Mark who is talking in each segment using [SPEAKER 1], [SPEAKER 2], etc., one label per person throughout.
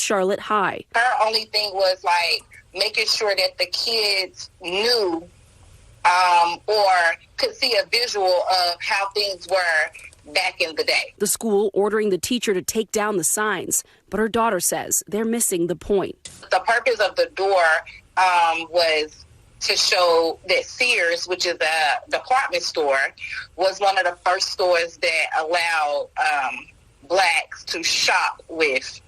[SPEAKER 1] Charlotte High.
[SPEAKER 2] Her only thing was like making sure that the kids knew or could see a visual of how things were back in the day.
[SPEAKER 1] The school ordering the teacher to take down the signs, but her daughter says they're missing the point.
[SPEAKER 2] The purpose of the door was to show that Sears, which is a department store, was one of the first stores that allowed blacks to shop with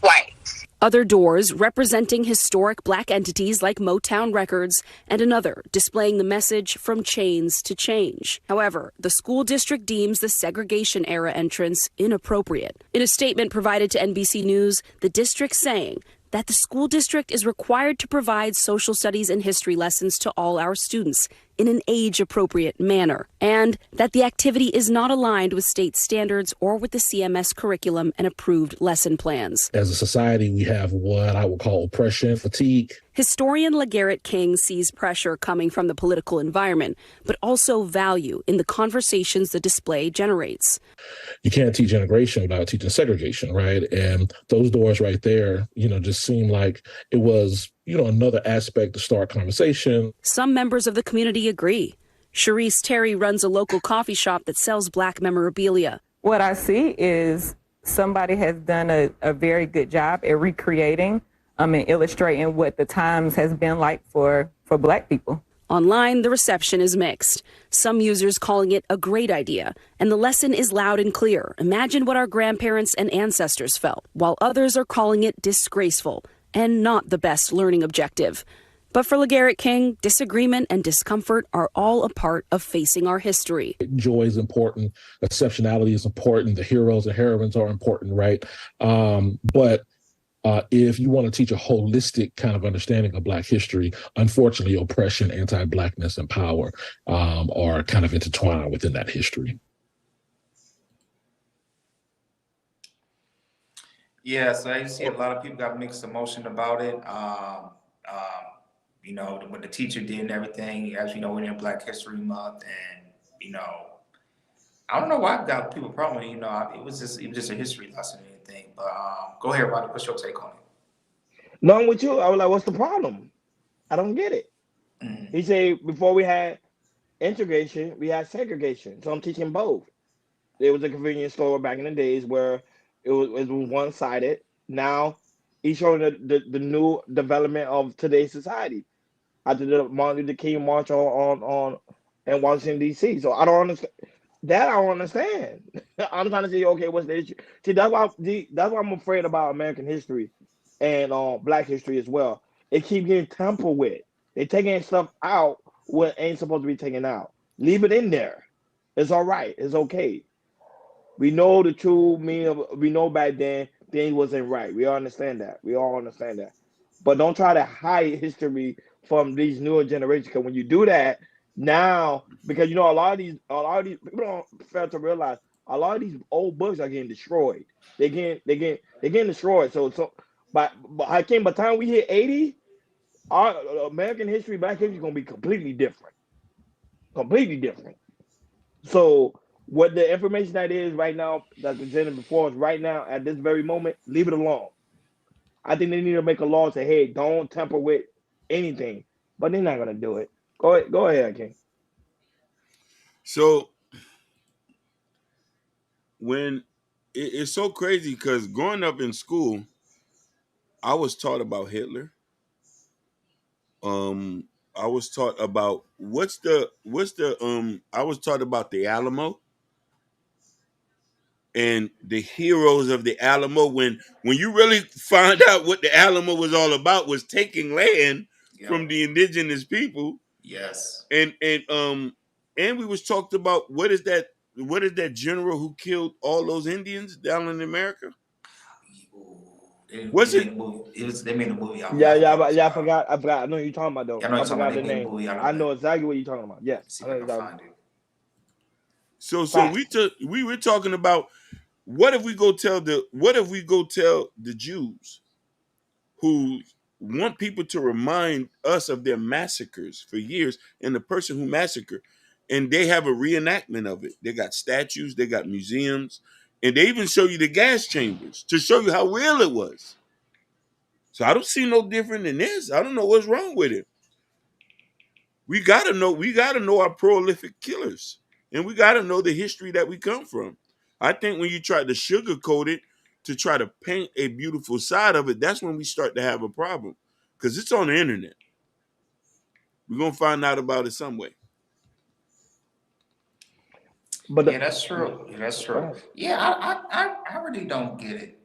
[SPEAKER 2] whites.
[SPEAKER 1] Other doors representing historic black entities like Motown Records, and another displaying the message from chains to change. However, the school district deems the segregation era entrance inappropriate. In a statement provided to NBC News, the district saying that the school district is required to provide social studies and history lessons to all our students in an age-appropriate manner, and that the activity is not aligned with state standards or with the CMS curriculum and approved lesson plans.
[SPEAKER 3] As a society, we have what I would call oppression fatigue.
[SPEAKER 1] Historian LeGarrette King sees pressure coming from the political environment, but also value in the conversations the display generates.
[SPEAKER 3] You can't teach integration without teaching segregation, right? And those doors right there, just seem like it was, another aspect to start conversation.
[SPEAKER 1] Some members of the community agree. Sharice Terry runs a local coffee shop that sells black memorabilia.
[SPEAKER 4] What I see is somebody has done a very good job at recreating and illustrating what the times has been like for black people.
[SPEAKER 1] Online, the reception is mixed. Some users calling it a great idea, and the lesson is loud and clear. Imagine what our grandparents and ancestors felt, while others are calling it disgraceful and not the best learning objective. But for LeGarrette King, disagreement and discomfort are all a part of facing our history.
[SPEAKER 3] Joy is important. Exceptionality is important. The heroes and heroines are important, right? But if you want to teach a holistic kind of understanding of Black history, unfortunately, oppression, anti-Blackness, and power are kind of intertwined within that history.
[SPEAKER 5] Yeah, so I see a lot of people got mixed emotion about it. What the teacher did and everything. As you know, we're in Black History Month, and I don't know why I got people problem. It was just a history lesson and anything. But go ahead, Rodney. What's your take on it?
[SPEAKER 6] No, I'm with you. I was like, what's the problem? I don't get it.
[SPEAKER 5] Mm-hmm.
[SPEAKER 6] He said before we had integration, we had segregation. So I'm teaching both. There was a convenience store back in the days where it was one-sided. Now he's showing the new development of today's society after the Martin Luther King march on in Washington D.C. So I don't understand that. I don't understand. I'm trying to say, okay, what's the issue? See, that's why I'm afraid about American history and Black history as well. It keeps getting tampered with. They're taking stuff out what ain't supposed to be taken out. Leave it in there. It's all right. It's okay. We know the true meaning of, we know back then things wasn't right. We all understand that. We all understand that. But don't try to hide history from these newer generations, because when you do that now, because a lot of these people don't fail to realize a lot of these old books are getting destroyed. They're getting destroyed. So by the time we hit 80, our American history, Black history is gonna be completely different. Completely different. So what the information that is right now that's presented before us right now at this very moment, leave it alone. I think they need to make a law and say, hey, don't tamper with anything. But they're not gonna do it. Go ahead, King.
[SPEAKER 7] So when it's so crazy, because growing up in school, I was taught about Hitler. I was taught about I was taught about the Alamo and the heroes of the Alamo. When you really find out what the Alamo was all about, was taking land from the indigenous people.
[SPEAKER 5] Yes.
[SPEAKER 7] And we was talked about what is that general who killed all those Indians down in America?
[SPEAKER 5] They made a movie.
[SPEAKER 6] I forgot. I know you're talking about though.
[SPEAKER 5] I
[SPEAKER 6] forgot the name. I know exactly what you're talking about. Yes.
[SPEAKER 5] See if I can find it.
[SPEAKER 7] So we were talking about what if we go tell the Jews who want people to remind us of their massacres for years and the person who massacred, and they have a reenactment of it. They got statues, they got museums, And they even show you the gas chambers to show you how real it was. So I don't see no different than this. I don't know what's wrong with it. We gotta know our prolific killers. And we gotta know the history that we come from. I think when you try to sugarcoat it to try to paint a beautiful side of it, that's when we start to have a problem. Because it's on the internet. We're gonna find out about it some way.
[SPEAKER 6] But
[SPEAKER 5] Yeah, that's true. Yeah, that's
[SPEAKER 6] go
[SPEAKER 5] true.
[SPEAKER 6] ahead.
[SPEAKER 5] Yeah, I really don't get it.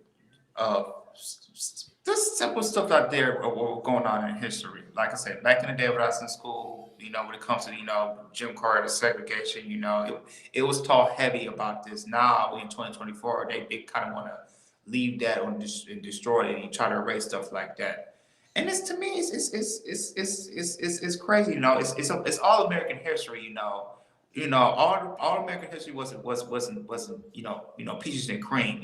[SPEAKER 5] Just simple stuff out there of what was going on in history. Like I said, back in the day when I was in school, when it comes to, Jim Crow, the segregation, it was taught heavy about this. Now, we in 2024, they kind of want to leave that and destroy it and try to erase stuff like that. And it's to me, it's crazy. It's all American history. All American history wasn't peaches and cream.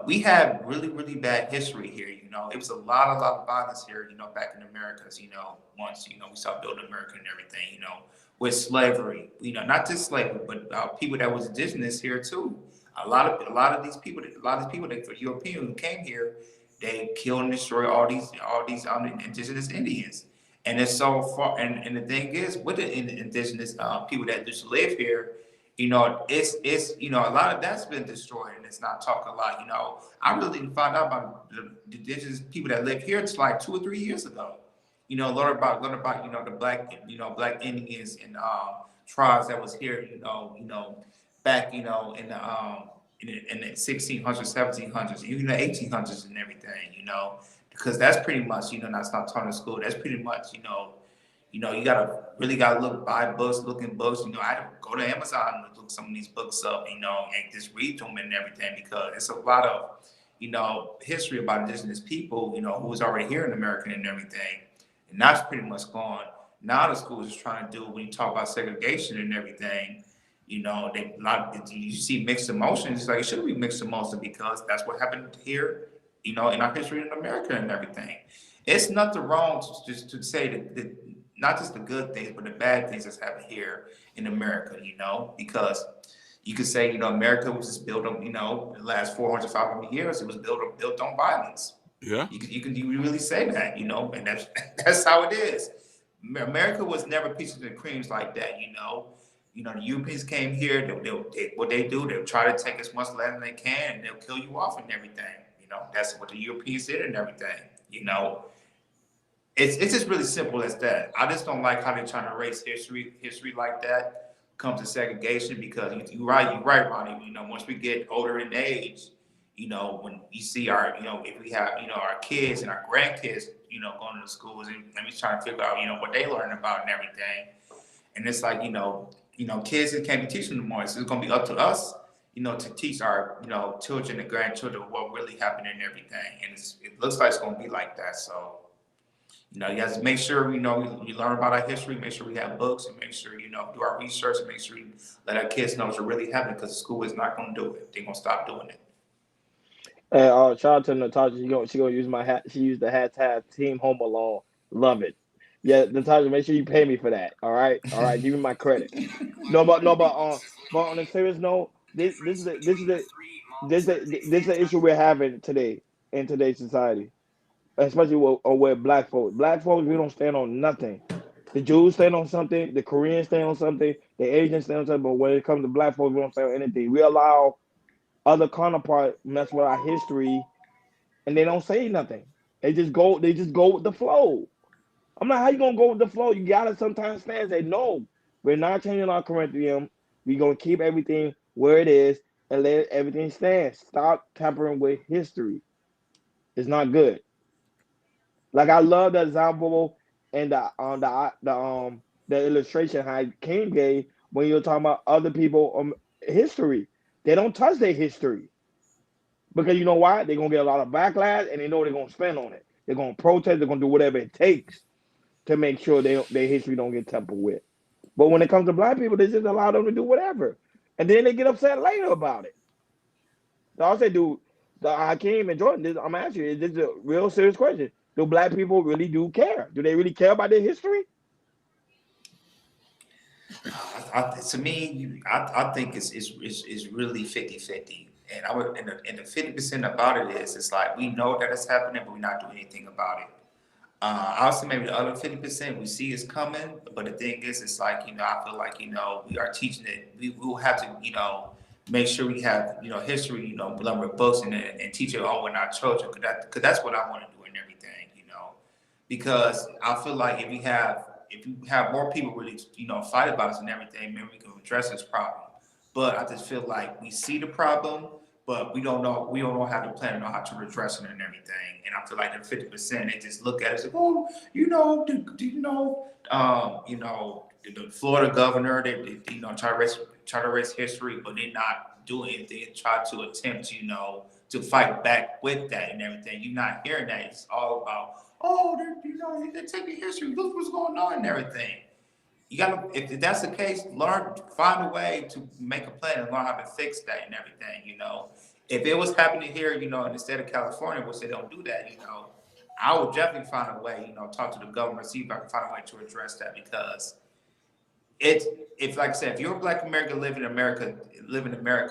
[SPEAKER 5] We have really, really bad history here. It was a lot of violence here, back in Americas, once, we started building America and everything, with slavery, not just slavery, but people that was indigenous here too. A lot of these people that for Europeans who came here, they killed and destroyed all these indigenous Indians. And it's so far, and the thing is, with the indigenous people that just live here, a lot of that's been destroyed and it's not talked a lot. I really didn't find out about the indigenous people that live here until like 2 or 3 years ago. Learn about the black Indians and tribes that was here, back, in the 1600s, 1700s, even the 1800s and everything, because that's pretty much, that's not taught in school. That's pretty much, you gotta buy books, looking books. I had to go to Amazon and look some of these books up, and just read them and everything because it's a lot of, history about indigenous people, who was already here in America and everything, and that's pretty much gone. Now the schools is trying to do when you talk about segregation and everything. You see mixed emotions. It's like it should be mixed emotions because that's what happened here, in our history in America and everything. It's nothing wrong to say that not just the good things, but the bad things that's happened here in America, because you could say, America was just built on, the last 400, 500 years, it was built on violence.
[SPEAKER 7] Yeah.
[SPEAKER 5] You really say that, and that's how it is. America was never peaches and creams like that, the Europeans came here, what they do, they'll try to take as much land as they can, and they'll kill you off and everything. That's what the Europeans did and everything, It's just really simple as that. I just don't like how they're trying to erase history like that. Comes to segregation because you're right, Ronnie. Once we get older in age, when you see our, if we have, our kids and our grandkids, going to the schools and we trying to figure out, what they learn about and everything. And it's like, kids that can't be teaching anymore. So it's going to be up to us, to teach our, children and grandchildren what really happened and everything. And it looks like it's going to be like that. So. You have to make sure, we learn about our history, make sure we have books, and make sure, do our research, and make sure we let our kids know what's really happening because school is not going to do it. They're going to stop doing it.
[SPEAKER 6] And shout out to Natasha. She gonna use my hat. She used the hashtag Team Home Alone. Love it. Yeah, Natasha, make sure you pay me for that. All right, give me my credit. But on a serious note, this is the issue we're having today in today's society, especially with black folks. Black folks, we don't stand on nothing. The Jews stand on something, the Koreans stand on something, the Asians stand on something, but when it comes to black folks, we don't stand on anything. We allow other counterparts mess with our history and they don't say nothing. They just go with the flow. I'm like, how you gonna go with the flow? You gotta sometimes stand and say, no, we're not changing our curriculum. We're gonna keep everything where it is and let everything stand. Stop tampering with history. It's not good. Like I love the example and the illustration how King gave when you're talking about other people history. They don't touch their history because you know why? They're gonna get a lot of backlash and they know they're gonna spend on it. They're gonna protest. They're gonna do whatever it takes to make sure their history don't get tampered with. But when it comes to black people, they just allow them to do whatever, and then they get upset later about it. So I say, dude, Hakeem and Jordan, I'm asking you, this is a real serious question. Do black people really do care? Do they really care about their history?
[SPEAKER 5] To me, I think it's really 50-50. And I would, and the 50% about it is, it's like we know that it's happening, but we're not doing anything about it. Also, maybe the other 50% we see is coming, but the thing is, it's like, I feel like, we are teaching it. We will have to, make sure we have, history, learn with books and teach it all with our children, because that's what I want to do and everything. Because I feel like if you have more people really, fight about us and everything, maybe we can address this problem. But I just feel like we see the problem, but we don't know how to plan or know how to address it and everything. And I feel like the 50% they just look at it and say, oh, the Florida governor, they try to erase history, but they're not doing anything and try to attempt, to fight back with that and everything. You're not hearing that. It's all about, oh, they're taking history. Look what's going on and everything. You gotta, if that's the case, find a way to make a plan and learn how to fix that and everything. If it was happening here, in the state of California, which they don't do that, I would definitely find a way, talk to the government, see if I can find a way to address that, because it's, if like I said, if you're a Black American living in America,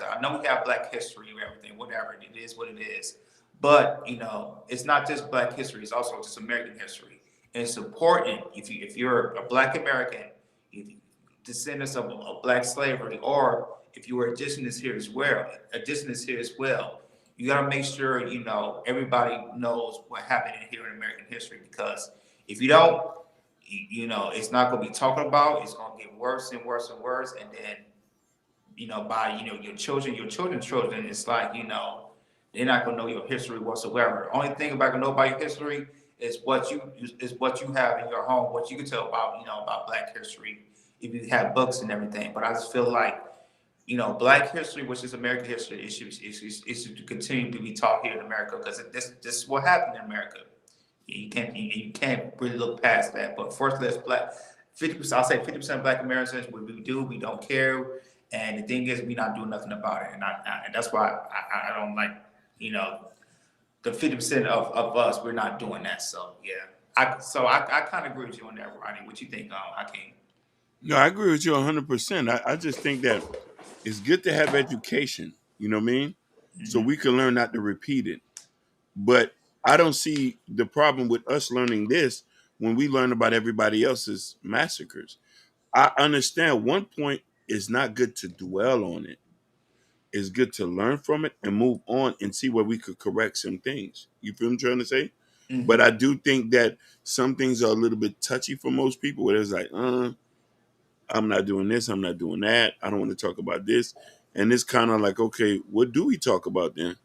[SPEAKER 5] I know we have Black history and everything, whatever it is, what it is, but it's not just Black history; it's also just American history. And it's important if you're a Black American, if you descendants of Black slavery, or if you were indigenous here as well, you got to make sure everybody knows what happened here in American history, because if you don't, it's not going to be talked about. It's going to get worse and worse and worse. And then, by, your children's children, it's like, they're not going to know your history whatsoever. The only thing about going to know about your history is what you have in your home, what you can tell about, about Black history, if you have books and everything. But I just feel like, Black history, which is American history, it should continue to be taught here in America, because this is what happened in America. You can't really look past that. But first, let's Black 50%. I'll say 50% Black Americans. We don't care, and the thing is, we not doing nothing about it. And that's why I don't like the 50% of us. We're not doing that. So yeah, I kind of agree with you on that, Ronnie. What you think, Hakeem?
[SPEAKER 7] No, I agree with you 100%. I just think that it's good to have education. You know what I mean? So we can learn not to repeat it. But I don't see the problem with us learning this when we learn about everybody else's massacres. I understand one point is not good to dwell on it. It's good to learn from it and move on and see where we could correct some things. You feel what I'm trying to say? But I do think that some things are a little bit touchy for most people, where it's like, I'm not doing this, I'm not doing that, I don't want to talk about this. And it's kind of like, okay, what do we talk about then?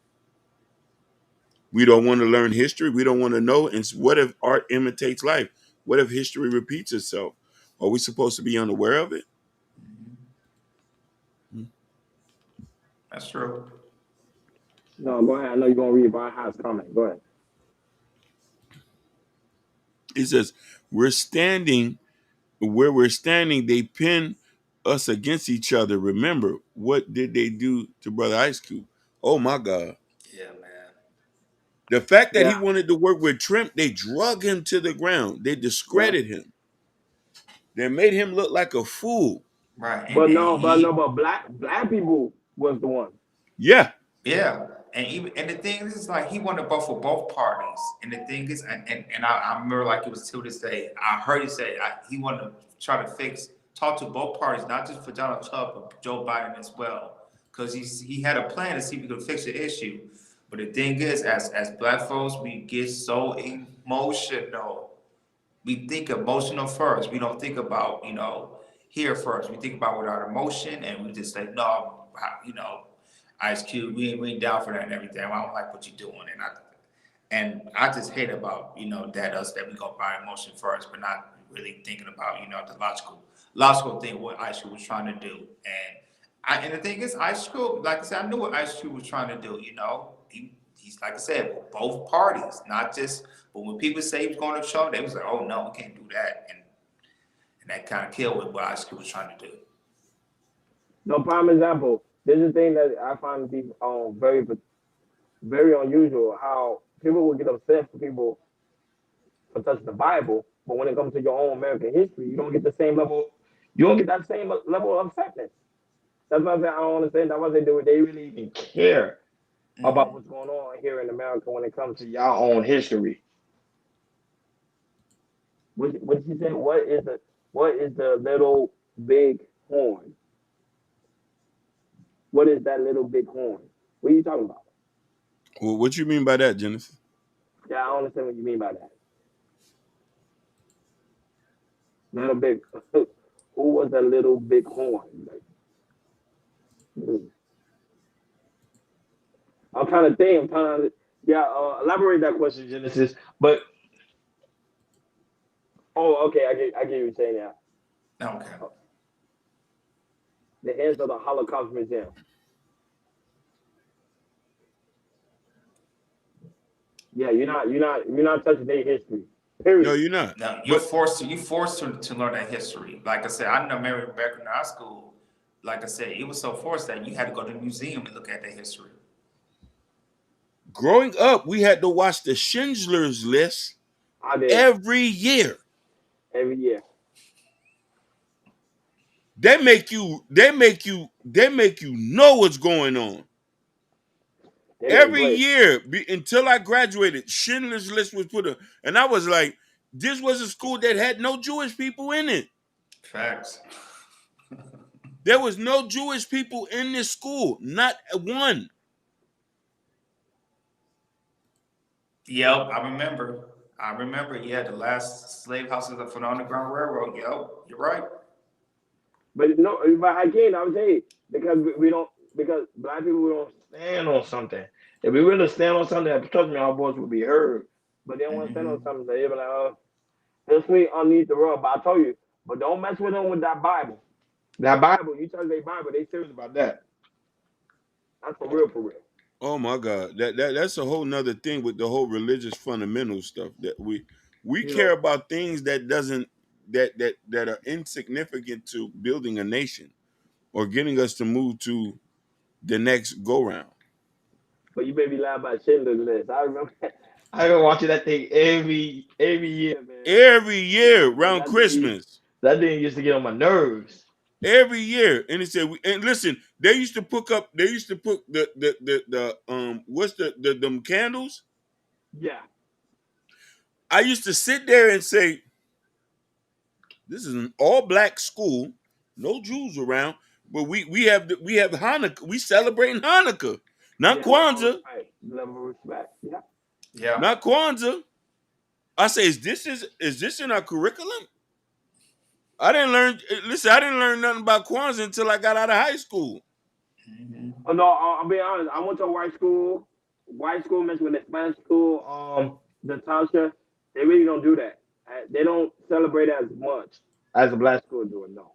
[SPEAKER 7] We don't want to learn history. We don't want to know. And what if art imitates life? What if history repeats itself? Are we supposed to be unaware of it?
[SPEAKER 5] That's true.
[SPEAKER 6] No, go ahead. I know you're gonna read Brian House comment. Go ahead.
[SPEAKER 7] It says, we're standing where we're standing, they pin us against each other. Remember, what did they do to Brother Ice Cube? Oh my God.
[SPEAKER 5] Yeah, man.
[SPEAKER 7] The fact that he
[SPEAKER 6] Yeah,
[SPEAKER 7] wanted to work with Trump, they drug him to the ground. They
[SPEAKER 6] yeah.
[SPEAKER 7] discredited him. They made him look like a fool.
[SPEAKER 5] Right. And
[SPEAKER 6] But
[SPEAKER 5] and
[SPEAKER 6] no, but no,
[SPEAKER 5] he
[SPEAKER 6] but black people was the one.
[SPEAKER 7] Yeah.
[SPEAKER 5] Yeah, and the thing is, like, he wanted both for both parties. And the thing is, and I remember, like, it was till this day. I heard he say he wanted to try to talk to both parties, not just for Donald Trump, but Joe Biden as well, because he had a plan to see if he could fix the issue. But the thing is, as Black folks, we get so emotional. We think emotional first. We don't think about, here first. We think about with our emotion, and we just say, no, Ice Cube, we ain't down for that and everything. I don't like what you're doing, and I just hate about that we go by emotion first, but not really thinking about the logical thing what Ice Cube was trying to do. And the thing is, Ice Cube, like I said, I knew what Ice Cube was trying to do. He's like I said, both parties, not just. But when people say he was going to show, they was like, oh no, we can't do that, and that kind of killed what Ice Cube was trying to do.
[SPEAKER 6] No prime example. This is the thing that I find to be very unusual. How people will get upset for people for touching the Bible, but when it comes to your own American history, you don't get the same level. You don't get that same level of acceptance. That's why I say I don't understand. That's why they do it. They really even care about what's going on here in America when it comes to y'all own history. What did you say? What is the little big horn? What is that little big horn? What are you talking about?
[SPEAKER 7] Well, what you mean by that, Jennifer?
[SPEAKER 6] Yeah, I don't understand what you mean by that. Little big. Who was a little big horn? Like, hmm. I'm trying to think. I'm trying to. Yeah, elaborate that question, Genesis. But oh, okay, I get what you're saying now.
[SPEAKER 5] Okay.
[SPEAKER 6] The hands of the Holocaust Museum. Yeah, you're not touching their history.
[SPEAKER 7] No,
[SPEAKER 6] Period.
[SPEAKER 7] you're not.
[SPEAKER 5] Now
[SPEAKER 7] But
[SPEAKER 5] you forced to learn that history. Like I said, I remember back in high school. Like I said, it was so forced that you had to go to the museum and look at the history.
[SPEAKER 7] growing up, we had to watch the Schindler's List
[SPEAKER 6] I did
[SPEAKER 7] every year.
[SPEAKER 6] every year.
[SPEAKER 7] They make you know what's going on.
[SPEAKER 6] They didn't
[SPEAKER 7] Every
[SPEAKER 6] play.
[SPEAKER 7] year until I graduated, Schindler's List was and I was like, this was a school that had no Jewish people in it.
[SPEAKER 5] Facts.
[SPEAKER 7] There was no Jewish people in this school, not one.
[SPEAKER 5] Yep, I remember. I remember. Yeah, the last slave houses for the Underground Railroad. Yep, you're right.
[SPEAKER 6] But no, but again, I would say because we don't because black people don't stand on something. If we really stand on something, trust me, our voice would be heard. But they don't want to stand on
[SPEAKER 5] Mm-hmm.
[SPEAKER 6] something. They be like, oh, this week underneath the rug. But I told you, but don't mess with them with that Bible. That Bible, you touch their Bible, they serious about that. That's for real, for real.
[SPEAKER 7] Oh my God, that's a whole nother thing with the whole religious fundamental stuff that we
[SPEAKER 6] You
[SPEAKER 7] care
[SPEAKER 6] know,
[SPEAKER 7] about things that doesn't that are insignificant to building a nation or getting us to move to the next go round.
[SPEAKER 6] but you made me laugh about Schindler's List. I remember, I remember watching that thing every year, man.
[SPEAKER 7] Every year
[SPEAKER 6] And
[SPEAKER 7] around Christmas,
[SPEAKER 6] that thing used to get on my nerves.
[SPEAKER 7] every year, and he said, and listen, they used to put the what's the them candles.
[SPEAKER 6] Yeah,
[SPEAKER 7] I used to sit there and say, this is an all black school, no Jews around, but we have Hanukkah. We celebrating Hanukkah, not
[SPEAKER 6] yeah, level of
[SPEAKER 7] Kwanzaa,
[SPEAKER 6] respect, level of respect. Yeah,
[SPEAKER 5] Yeah.
[SPEAKER 7] not Kwanzaa. I say, is this in our curriculum? I didn't learn. Listen, I didn't learn nothing about Kwanzaa until I got out of high school.
[SPEAKER 5] Mm-hmm.
[SPEAKER 6] oh no, I'll be honest. I went to a white school mixed with a Spanish school. The Tasha, they really don't do that. They don't celebrate as much as a black school do it. No,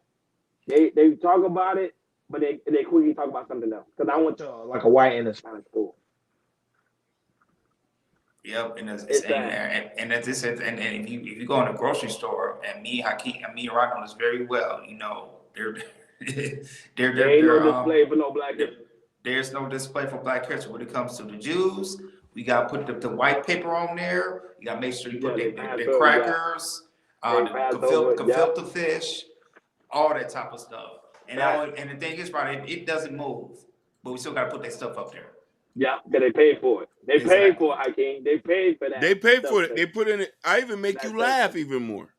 [SPEAKER 6] they talk about it, but they quickly talk about something else. Because I went to like a white and a Spanish school.
[SPEAKER 5] Yep, and it's
[SPEAKER 6] It's sad.
[SPEAKER 5] and it's this and if you go in a grocery store and Hakeem and me and Rod know this very well, you know,
[SPEAKER 6] There ain't no
[SPEAKER 5] they're
[SPEAKER 6] display for no black
[SPEAKER 5] there,
[SPEAKER 6] history.
[SPEAKER 5] there's no display for Black history when it comes to the Jews. We got to put the white paper on there. You got to make sure you put
[SPEAKER 6] Yeah, they pass
[SPEAKER 5] their
[SPEAKER 6] over. Yeah,
[SPEAKER 5] crackers,
[SPEAKER 6] they
[SPEAKER 5] the
[SPEAKER 6] pass over. Yeah,
[SPEAKER 5] gefilte fish, all that type of stuff. And
[SPEAKER 6] fact.
[SPEAKER 5] and the thing is, right, it doesn't move, but we still got to put that stuff up there.
[SPEAKER 6] Yeah, because they paid for it. They paid
[SPEAKER 5] Exactly.
[SPEAKER 6] for it, Hakeem. They paid for that.
[SPEAKER 7] They pay for it.
[SPEAKER 6] Substance.
[SPEAKER 7] They put in it. I even make
[SPEAKER 6] That
[SPEAKER 7] you laugh
[SPEAKER 6] substance.
[SPEAKER 7] even more.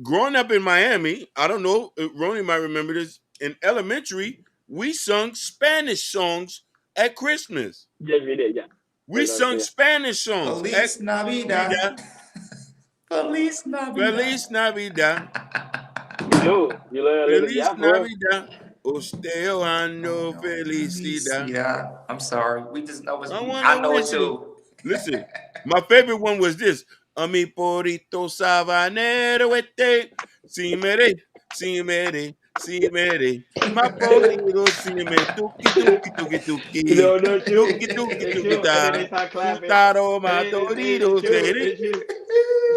[SPEAKER 7] Growing up in Miami, I don't know, Ronnie might remember this. In elementary, we sung Spanish songs at Christmas.
[SPEAKER 6] Yes, we did. Yeah.
[SPEAKER 7] We sung
[SPEAKER 6] Yeah.
[SPEAKER 7] Spanish songs at
[SPEAKER 5] Feliz Navidad. Feliz Navidad.
[SPEAKER 7] Feliz Navidad.
[SPEAKER 6] You learn a little.
[SPEAKER 7] Feliz
[SPEAKER 6] Yeah, for real.
[SPEAKER 7] Navidad. Osteo ano
[SPEAKER 5] No,
[SPEAKER 7] felicidad.
[SPEAKER 5] Felicidad. I'm sorry. We just know it's.
[SPEAKER 7] I want
[SPEAKER 5] I
[SPEAKER 7] to
[SPEAKER 5] know it
[SPEAKER 7] wish you.
[SPEAKER 5] too.
[SPEAKER 7] Listen, my favorite one was this. A mi porito sabanero este. Si mere, si mere, si mere. My porito si me tuki tuki tuki tuki.
[SPEAKER 6] No, shoot.
[SPEAKER 7] Tuki tuki
[SPEAKER 6] They
[SPEAKER 7] tuki
[SPEAKER 6] shoot, and then
[SPEAKER 7] ta.
[SPEAKER 6] they start clapping.
[SPEAKER 7] Tutaro
[SPEAKER 6] And
[SPEAKER 7] ma
[SPEAKER 6] they
[SPEAKER 7] torito
[SPEAKER 6] shoot.
[SPEAKER 7] se.
[SPEAKER 6] They shoot.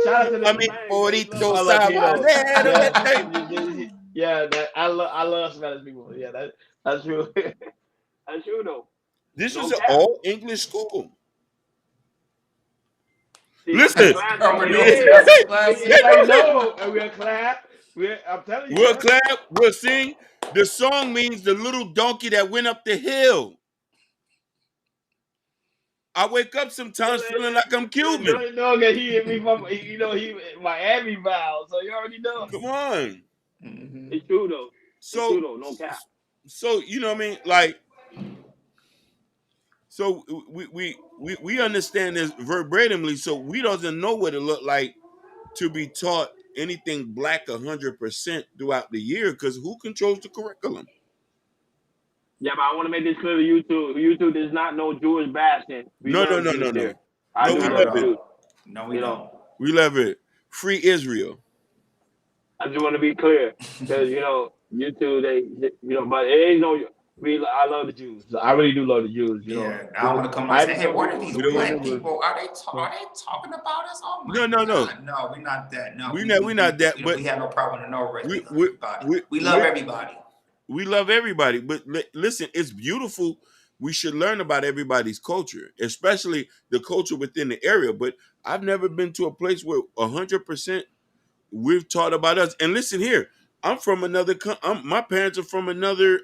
[SPEAKER 6] Shout out to
[SPEAKER 7] A
[SPEAKER 6] them
[SPEAKER 7] mi
[SPEAKER 6] Spanish, man. You love
[SPEAKER 7] porito
[SPEAKER 6] our Latinos.
[SPEAKER 7] sabanero
[SPEAKER 6] Yeah,
[SPEAKER 7] este.
[SPEAKER 6] yeah. I love Spanish people. Yeah, that's true. That's true though.
[SPEAKER 7] This
[SPEAKER 6] No
[SPEAKER 7] was an
[SPEAKER 6] cap.
[SPEAKER 7] all English school.
[SPEAKER 6] See,
[SPEAKER 7] Listen,
[SPEAKER 6] clap.
[SPEAKER 5] Urban
[SPEAKER 6] It
[SPEAKER 5] Dose,
[SPEAKER 6] is.
[SPEAKER 5] that's a classic.
[SPEAKER 6] It's like no, and we'll clap. I'm telling you,
[SPEAKER 7] We'll
[SPEAKER 6] man.
[SPEAKER 7] clap. We'll sing. The song means the little donkey that went up the hill. I wake up sometimes feeling like I'm Cuban.
[SPEAKER 6] You know that he hit me from, he Miami Val, so you already know.
[SPEAKER 7] Come on.
[SPEAKER 5] Mm-hmm.
[SPEAKER 6] It's true though. It's
[SPEAKER 7] So,
[SPEAKER 6] true though. No cap.
[SPEAKER 7] so you know what I mean? Like, so we understand this verbatimly. So we doesn't know what it looked like to be taught anything black 100% throughout the year because who controls the curriculum?
[SPEAKER 6] Yeah, but I want to make this clear to you too. YouTube does not know Jewish bashing. We
[SPEAKER 7] No, no,
[SPEAKER 6] love
[SPEAKER 7] no,
[SPEAKER 6] Jews
[SPEAKER 7] no, no.
[SPEAKER 6] here. I
[SPEAKER 7] No,
[SPEAKER 6] do
[SPEAKER 7] we
[SPEAKER 5] Not
[SPEAKER 6] love
[SPEAKER 5] at
[SPEAKER 7] love
[SPEAKER 6] the
[SPEAKER 7] it.
[SPEAKER 6] Jews.
[SPEAKER 5] all. No, we
[SPEAKER 6] You know,
[SPEAKER 5] don't.
[SPEAKER 7] We love it. Free Israel.
[SPEAKER 6] I just want to be clear because YouTube but it ain't no. I love the Jews. I really do love the Jews.
[SPEAKER 5] Yeah, I want to come and
[SPEAKER 6] I
[SPEAKER 5] say,
[SPEAKER 6] had to
[SPEAKER 5] hey,
[SPEAKER 6] tell
[SPEAKER 5] what are
[SPEAKER 6] people
[SPEAKER 5] these
[SPEAKER 7] We don't want
[SPEAKER 5] black
[SPEAKER 6] the
[SPEAKER 5] people? Are they talking about us? Oh my
[SPEAKER 7] no, no, no.
[SPEAKER 5] God, no, we're not that. No,
[SPEAKER 7] We not that, but
[SPEAKER 5] we have no problem with no race.
[SPEAKER 7] we
[SPEAKER 5] We love
[SPEAKER 7] we
[SPEAKER 5] everybody.
[SPEAKER 7] we
[SPEAKER 5] We love
[SPEAKER 7] we,
[SPEAKER 5] everybody.
[SPEAKER 7] we love everybody. But listen, it's beautiful. We should learn about everybody's culture, especially the culture within the area. But I've never been to a place where 100% we've taught about us. And listen here, I'm from another. My parents are from another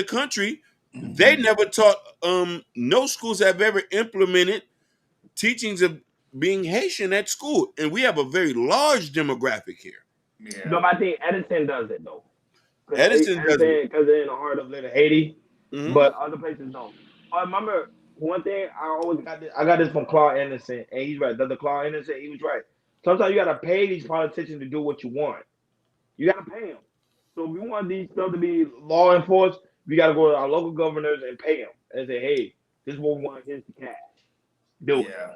[SPEAKER 7] country. They
[SPEAKER 5] Mm-hmm.
[SPEAKER 7] never taught. No schools have ever implemented teachings of being Haitian at school, and we have a very large demographic here.
[SPEAKER 5] Yeah.
[SPEAKER 6] No, but I think Edison does it though. Because
[SPEAKER 7] Edison does it.
[SPEAKER 6] they're in the heart of little Haiti,
[SPEAKER 7] Hmm.
[SPEAKER 6] but other places don't. I remember one thing I got this from Claude Anderson, and he's right. The Claude Anderson, he was right. Sometimes you gotta pay these politicians to do what you want. You gotta pay them. So if you want these stuff to be law enforced, we gotta go to our local governors and pay them and say, hey, this is what we want. Here's the cash. Do it.
[SPEAKER 5] Yeah.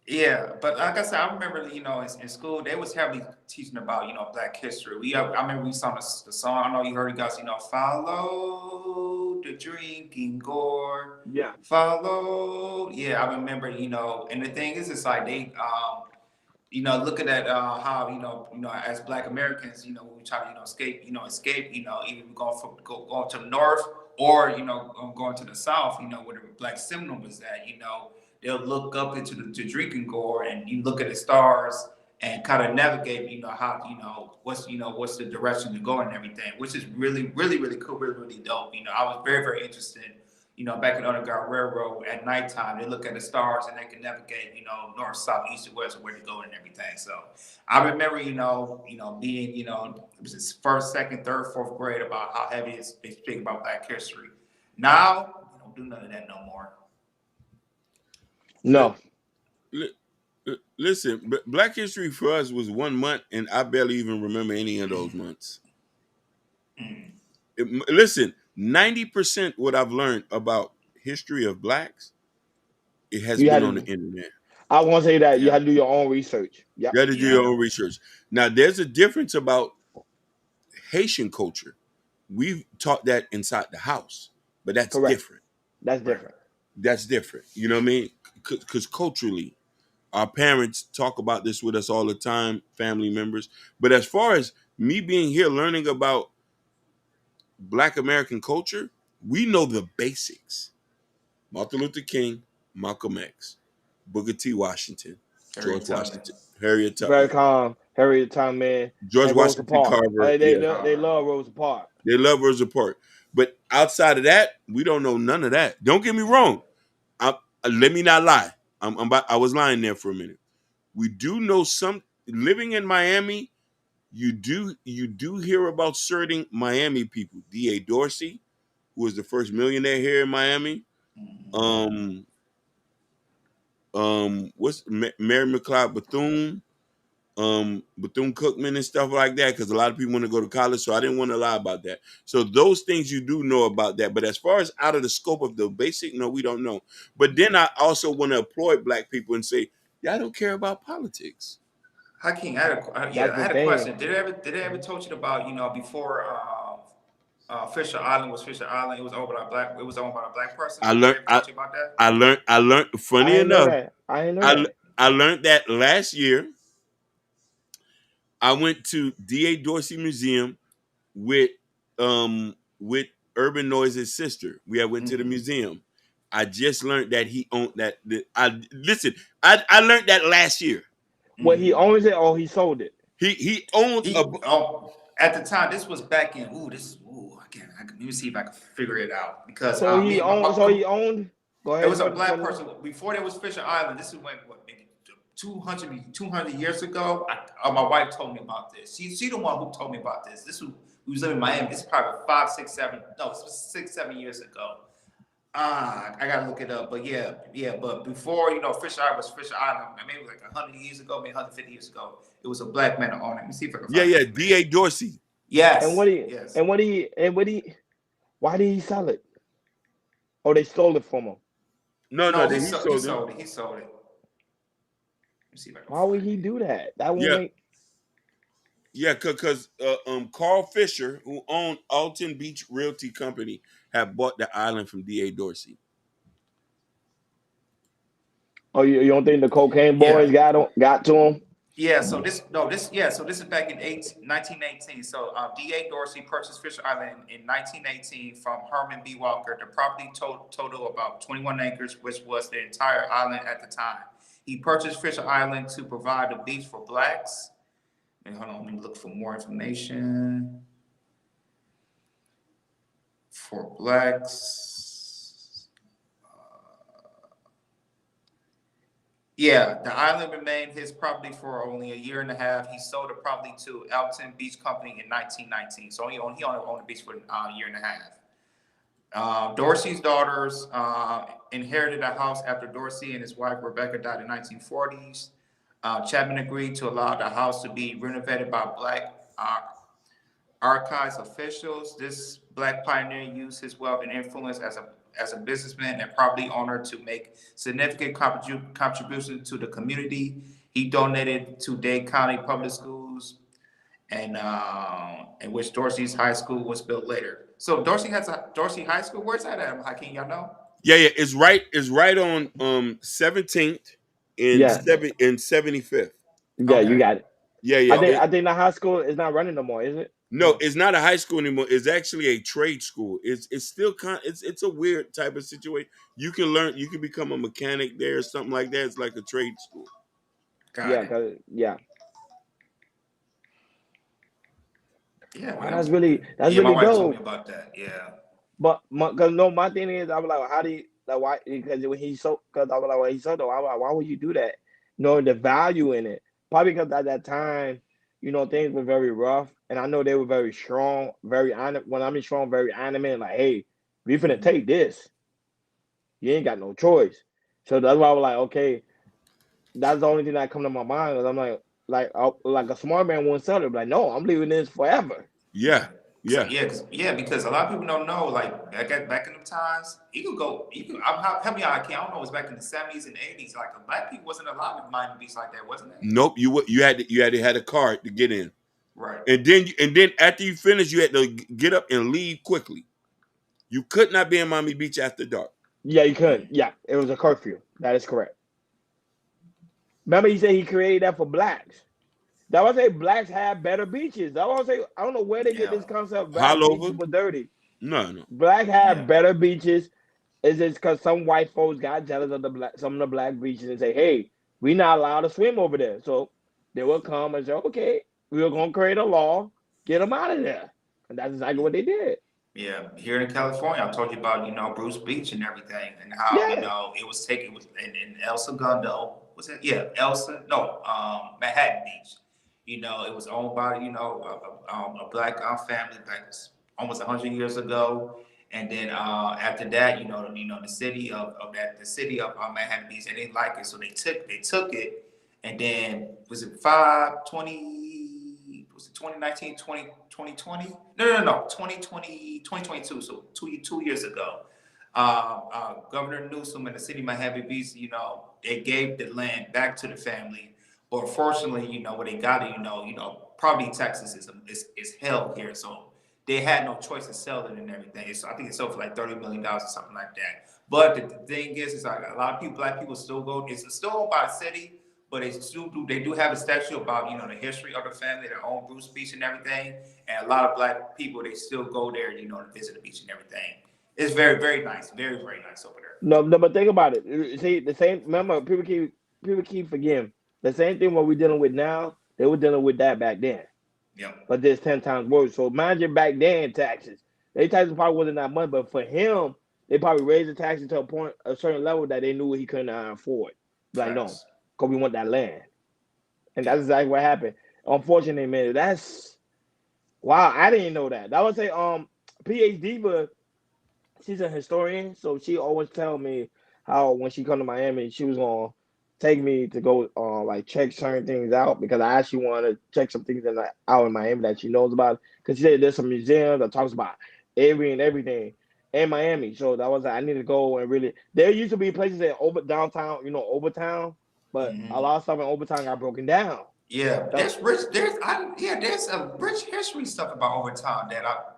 [SPEAKER 5] Yeah, but like I said, I remember, in school they was heavily teaching about, Black history. I remember we saw the song. I know you heard it, guys. Follow the drinking gore.
[SPEAKER 6] Yeah.
[SPEAKER 5] Follow. Yeah, I remember. And the thing is, it's like looking at how as Black Americans, when we try to escape, either we going to the north or going to the south, where the Black Seminole was at, they'll look up into the drinking gore and you look at the stars and kind of navigate, how what's the direction to go and everything, which is really really really cool, really really dope. I was very very interested. Back in the Underground Railroad at nighttime, they look at the stars and they can navigate, north, south, east, and west, where to go and everything. So I remember, being, it was his first, second, third, fourth grade about how heavy they speak about Black history. Now, they don't do none of that no more.
[SPEAKER 6] No.
[SPEAKER 7] Listen, Black History for us was 1 month, and I barely even remember any of those months.
[SPEAKER 5] Mm.
[SPEAKER 7] Listen, 90% what I've learned about history of blacks, it has
[SPEAKER 6] You
[SPEAKER 7] been
[SPEAKER 6] had
[SPEAKER 7] on
[SPEAKER 6] to
[SPEAKER 7] the internet.
[SPEAKER 6] I want to say that you
[SPEAKER 5] Yeah.
[SPEAKER 6] had to do your own research. Yep.
[SPEAKER 7] You got to do
[SPEAKER 5] Yeah.
[SPEAKER 7] your own research. Now, there's a difference about Haitian culture. We've taught that inside the house, but that's
[SPEAKER 6] Correct.
[SPEAKER 7] different.
[SPEAKER 6] That's
[SPEAKER 5] Right.
[SPEAKER 6] different.
[SPEAKER 7] That's different. You know what I mean? Because culturally, our parents talk about this with us all the time, family members. But as far as me being here learning about Black American culture, we know the basics. Martin Luther King, Malcolm X, Booker T. Washington,
[SPEAKER 5] Harriet
[SPEAKER 7] George
[SPEAKER 5] Tubman.
[SPEAKER 7] Washington, Harriet
[SPEAKER 6] Very
[SPEAKER 7] Tubman,
[SPEAKER 6] calm, Harriet Tubman,
[SPEAKER 7] George
[SPEAKER 6] and Rosa
[SPEAKER 7] Washington
[SPEAKER 6] Parks.
[SPEAKER 7] Carver.
[SPEAKER 6] They
[SPEAKER 7] Yeah,
[SPEAKER 6] they love Rosa Parks.
[SPEAKER 7] they love Rosa Parks. But outside of that, we don't know none of that. Don't get me wrong. Let me not lie. I was lying there for a minute. We do know some living in Miami. You do hear about certain Miami people. D.A. Dorsey, who was the first millionaire here in Miami.
[SPEAKER 5] Mhm.
[SPEAKER 7] Um, what's Mary McLeod Bethune, Bethune Cookman and stuff like that. Because a lot of people want to go to college, so I didn't want to lie about that. So those things you do know about that. But as far as out of the scope of the basic, no, we don't know. But then I also want to applaud Black people and say, y'all don't care about politics.
[SPEAKER 5] Hakeem,
[SPEAKER 6] That's
[SPEAKER 5] I
[SPEAKER 6] the
[SPEAKER 5] had a
[SPEAKER 6] thing.
[SPEAKER 5] question. Did they ever told you about before Fisher Island was Fisher Island? It was owned by a black person.
[SPEAKER 7] I
[SPEAKER 5] Did they
[SPEAKER 7] learned.
[SPEAKER 5] ever talk to you about that?
[SPEAKER 7] I learned.
[SPEAKER 6] I
[SPEAKER 7] Funny
[SPEAKER 6] didn't know
[SPEAKER 7] enough,
[SPEAKER 6] that. I didn't know
[SPEAKER 7] I
[SPEAKER 6] that.
[SPEAKER 7] I learned that last year. I went to D.A. Dorsey Museum with with Urban Noise's sister. We had went to the
[SPEAKER 5] Mm-hmm.
[SPEAKER 7] museum. I just learned that he owned that. I listen. I learned that last year.
[SPEAKER 6] Well, he owns it or he sold it.
[SPEAKER 7] He owns
[SPEAKER 5] at the time. This was back in I can't. Let me see if I can figure it out because
[SPEAKER 6] So he owned. So he owned. Go ahead.
[SPEAKER 5] It was a black person before there was Fisher Island. This is when maybe 200 years ago. My wife told me about this. She the one who told me about this. We was living in Miami. This is probably 5, 6, 7. No, it was 6, 7 years ago. I gotta look it up. But yeah. But before Fisher Island was Fisher Island. Maybe like 100 years ago, maybe 150 years ago. It was a black man that owned it. Let me see if I can find it.
[SPEAKER 7] D.A. Dorsey.
[SPEAKER 5] Yes.
[SPEAKER 6] Why did he sell it? Oh, they stole it from him.
[SPEAKER 5] No, he sold it. He sold it. Let me see if I can.
[SPEAKER 6] Why would he do that? That won't make.
[SPEAKER 7] Yeah, because Carl Fisher, who owned Alton Beach Realty Company, had bought the island from D.A. Dorsey.
[SPEAKER 6] Oh, you don't think the cocaine boys got to him?
[SPEAKER 5] Yeah, so this is back in 1918. So D.A. Dorsey purchased Fisher Island in 1918 from Herman B. Walker. The property total about 21 acres, which was the entire island at the time. He purchased Fisher Island to provide a beach for blacks. And hold on, let me look for more information. For blacks. Yeah, the island remained his property for only a year and a half. He sold the property to Alton Beach Company in 1919. So he only owned the beach for a year and a half. Dorsey's daughters inherited a house after Dorsey and his wife Rebecca died in 1940s. Chapman agreed to allow the house to be renovated by black archives officials. This black pioneer used his wealth and influence as a businessman and property owner to make significant contributions to the community. He donated to Dade County Public Schools, and in which Dorsey's High School was built later. So Dorsey has a Dorsey High School. Where's that at, Hakeem? Y'all know?
[SPEAKER 7] Yeah, it's right on 17th in 75th.
[SPEAKER 6] Yeah, okay. You got it.
[SPEAKER 7] Yeah.
[SPEAKER 6] I think the high school is not running no more, is it?
[SPEAKER 7] No, it's not a high school anymore. It's actually a trade school. It's still it's a weird type of situation. You can become a mechanic there or something like that. It's like a trade school.
[SPEAKER 6] Yeah.
[SPEAKER 5] Yeah,
[SPEAKER 6] that's really
[SPEAKER 5] my
[SPEAKER 6] really
[SPEAKER 5] wife
[SPEAKER 6] dope.
[SPEAKER 5] told me about that. Yeah.
[SPEAKER 6] But my thing is, I was like, how do you why? Because when he sold, I was like, well, he sold though. I was like, why would you do that? Knowing the value in it, probably because at that time, things were very rough, and I know they were very strong, very when I mean strong, very animated. Like, hey, we finna take this. You ain't got no choice. So that's why I was like, okay, that's the only thing that come to my mind. Cause I'm like a smart man won't sell it. But like, no, I'm leaving this forever.
[SPEAKER 7] Yeah.
[SPEAKER 5] Because a lot of people don't know. Like back in the times, help me out. I don't know. It was back in the 70s and 80s. Like the black people wasn't allowed in Miami Beach like that, wasn't it?
[SPEAKER 7] Nope. You had to have a card to get in.
[SPEAKER 5] Right.
[SPEAKER 7] And then after you finish, you had to get up and leave quickly. You could not be in Miami Beach after dark.
[SPEAKER 6] Yeah, you couldn't. Yeah, it was a curfew. That is correct. Remember, he said he created that for blacks. That was say blacks have better beaches. I don't know where they get this concept. Black beaches were dirty.
[SPEAKER 7] No.
[SPEAKER 6] Black have better beaches. Is it because some white folks got jealous of some of the black beaches and say, hey, we're not allowed to swim over there. So they will come and say, okay, we're gonna create a law, get them out of there. And that's exactly what they did.
[SPEAKER 5] Yeah, here in California, I told you about Bruce Beach and everything, and how it was in El Segundo. Was it? Yeah, Manhattan Beach. It was owned by a black family back almost 100 years ago, and then after that, the city of Manhattan Beach, they didn't like it, so they took it, and then was it 2019, 2020? No, 2020, 2022. So two years ago, Governor Newsom and the city of Miami Beach, they gave the land back to the family. But unfortunately, what they got to, property taxes is hell here. So they had no choice to sell it and everything. So I think it sold for like $30 million or something like that. But the thing is like a lot of black people still go. It's still owned by the city. But they do have a statue about, the history of the family that own Bruce Beach and everything. And a lot of black people, they still go there, to visit the beach and everything. It's very, very nice. Very, very nice over there.
[SPEAKER 6] No, but think about it. See, the same, remember, people keep forgetting. The same thing what we're dealing with now, they were dealing with that back then.
[SPEAKER 5] Yep.
[SPEAKER 6] But there's 10 times worse. So imagine back then taxes. They taxes probably wasn't that much, but for him, they probably raised the taxes to a point, a certain level that they knew he couldn't afford. Like, no,
[SPEAKER 5] Facts.
[SPEAKER 6] because we want that land. And that's
[SPEAKER 5] Yeah.
[SPEAKER 6] exactly what happened. Unfortunately, man, that's wow, I didn't know that. That would say PhD, but she's a historian, so she always tell me how when she come to Miami, she was gonna take me to go like check certain things out because I actually want to check some things out in Miami that she knows about. Because she said there's some museums that talks about every and everything in Miami. So that was I need to go and really. There used to be places in over downtown, Overtown, but a
[SPEAKER 5] Hmm.
[SPEAKER 6] lot of stuff in Overtown got broken down.
[SPEAKER 5] Yeah,
[SPEAKER 6] That,
[SPEAKER 5] there's rich. There's a rich history stuff about overtime that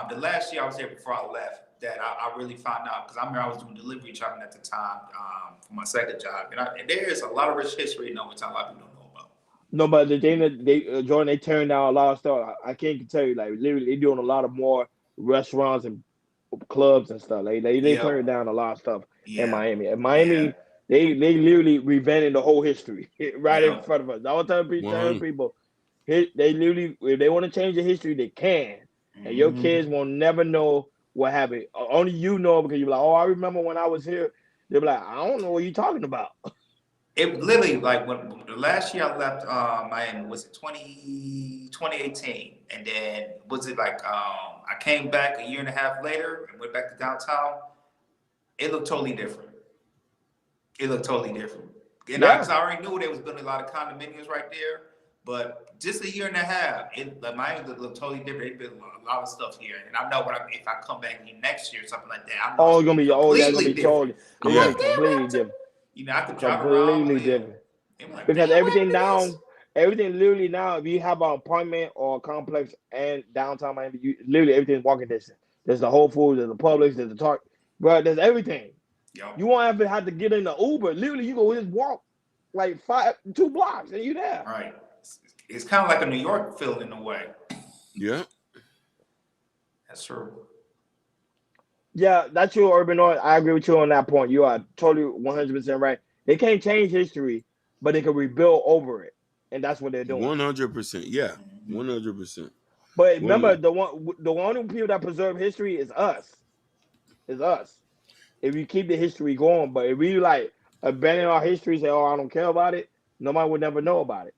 [SPEAKER 5] the last year I was there before I left that I really found out because I remember I was doing delivery trucking at the time for my second job, and there is a lot of rich history in overtime a lot of people don't know about.
[SPEAKER 6] no, but the thing that Jordan, they turned down a lot of stuff. I can't tell you, like literally, they doing a lot of more restaurants and clubs and stuff. Like they turned
[SPEAKER 5] Yep.
[SPEAKER 6] down a lot of stuff in
[SPEAKER 5] Yeah.
[SPEAKER 6] Miami. In
[SPEAKER 5] Yeah.
[SPEAKER 6] Miami, they literally revented the whole history right in
[SPEAKER 5] Yep.
[SPEAKER 6] front of us. I was telling
[SPEAKER 3] 100.
[SPEAKER 6] people, they literally if they want to change the history, they can, and your kids
[SPEAKER 5] Hmm.
[SPEAKER 6] will never know what happened. Only you know because you're like, oh, I remember when I was here. They'll be like, I don't know what you're talking about.
[SPEAKER 5] It literally like when the last year I left Miami was it 2018, and then was it like I came back a year and a half later and went back to downtown. It looked totally different. It looked totally different. And I, cause
[SPEAKER 6] Yeah.
[SPEAKER 5] I already knew they was building a lot of condominiums right there, but just a year and a half, like Miami looked totally different. They built a lot of stuff here, and I know if I come back here next year or something like that, I know it's
[SPEAKER 6] Oh, it's
[SPEAKER 5] gonna
[SPEAKER 6] gonna
[SPEAKER 5] be
[SPEAKER 6] be yeah, it's gonna
[SPEAKER 5] completely
[SPEAKER 6] be
[SPEAKER 5] different.
[SPEAKER 6] totally
[SPEAKER 5] I'm
[SPEAKER 6] it's gonna
[SPEAKER 3] Yeah.
[SPEAKER 6] be
[SPEAKER 5] like, damn,
[SPEAKER 6] completely different.
[SPEAKER 5] I could drive around. I'm
[SPEAKER 6] Completely
[SPEAKER 5] like,
[SPEAKER 6] different.
[SPEAKER 5] I'm like,
[SPEAKER 6] Because
[SPEAKER 5] damn, what happened to this?
[SPEAKER 6] everything literally now, if you have an apartment or a complex and downtown Miami, literally everything's walking distance. There's the Whole Foods, there's the Publix, there's the Target, bro. There's everything.
[SPEAKER 5] Yo,
[SPEAKER 6] You won't have to get in the Uber. Literally, you go just walk like 2 blocks and you there.
[SPEAKER 5] right. It's kind of like a New York feeling in a way.
[SPEAKER 3] Yeah.
[SPEAKER 5] That's true.
[SPEAKER 6] Yeah, that's your urban north. I agree with you on that point. You are totally 100% right. They can't change history, but they can rebuild over it, and that's what they're doing.
[SPEAKER 3] 100%. Yeah.
[SPEAKER 5] Hmm.
[SPEAKER 3] 100%.
[SPEAKER 6] But remember,
[SPEAKER 3] One.
[SPEAKER 6] the only people that preserve history is us. Is us. If you keep the history going, but if we like abandon our history, say, "Oh, I don't care about it," nobody would never know about it.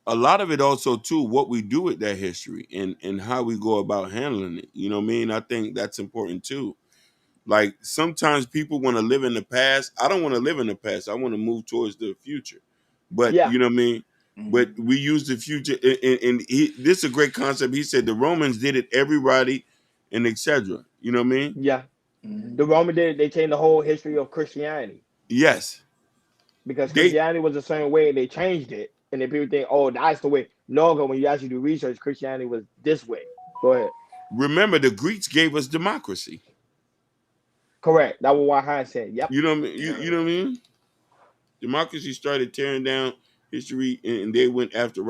[SPEAKER 3] A lot of it also too what we do with that history and how we go about handling it. You know what I mean? I think that's important too. Like sometimes people want to live in the past. I don't want to live in the past. I want to move towards the future. But
[SPEAKER 6] Yeah,
[SPEAKER 3] you know what I mean? But
[SPEAKER 5] Hmm.
[SPEAKER 3] we use the future, this is a great concept. He said the Romans did it, everybody, and etc. You know what I mean?
[SPEAKER 6] yeah. The
[SPEAKER 5] Hmm.
[SPEAKER 6] Roman did. They changed the whole history of Christianity
[SPEAKER 3] Yes,
[SPEAKER 6] because
[SPEAKER 3] they
[SPEAKER 6] Christianity was the same way. They changed it, and then people think, "Oh, that's the way." No, because when you actually do research, Christianity was this way. Go ahead.
[SPEAKER 3] remember the Greeks gave us democracy.
[SPEAKER 6] Correct. That was what Heinz said. Yep.
[SPEAKER 3] You know what I mean?
[SPEAKER 5] Yeah.
[SPEAKER 3] You know what I mean? Democracy started tearing down history, and they went after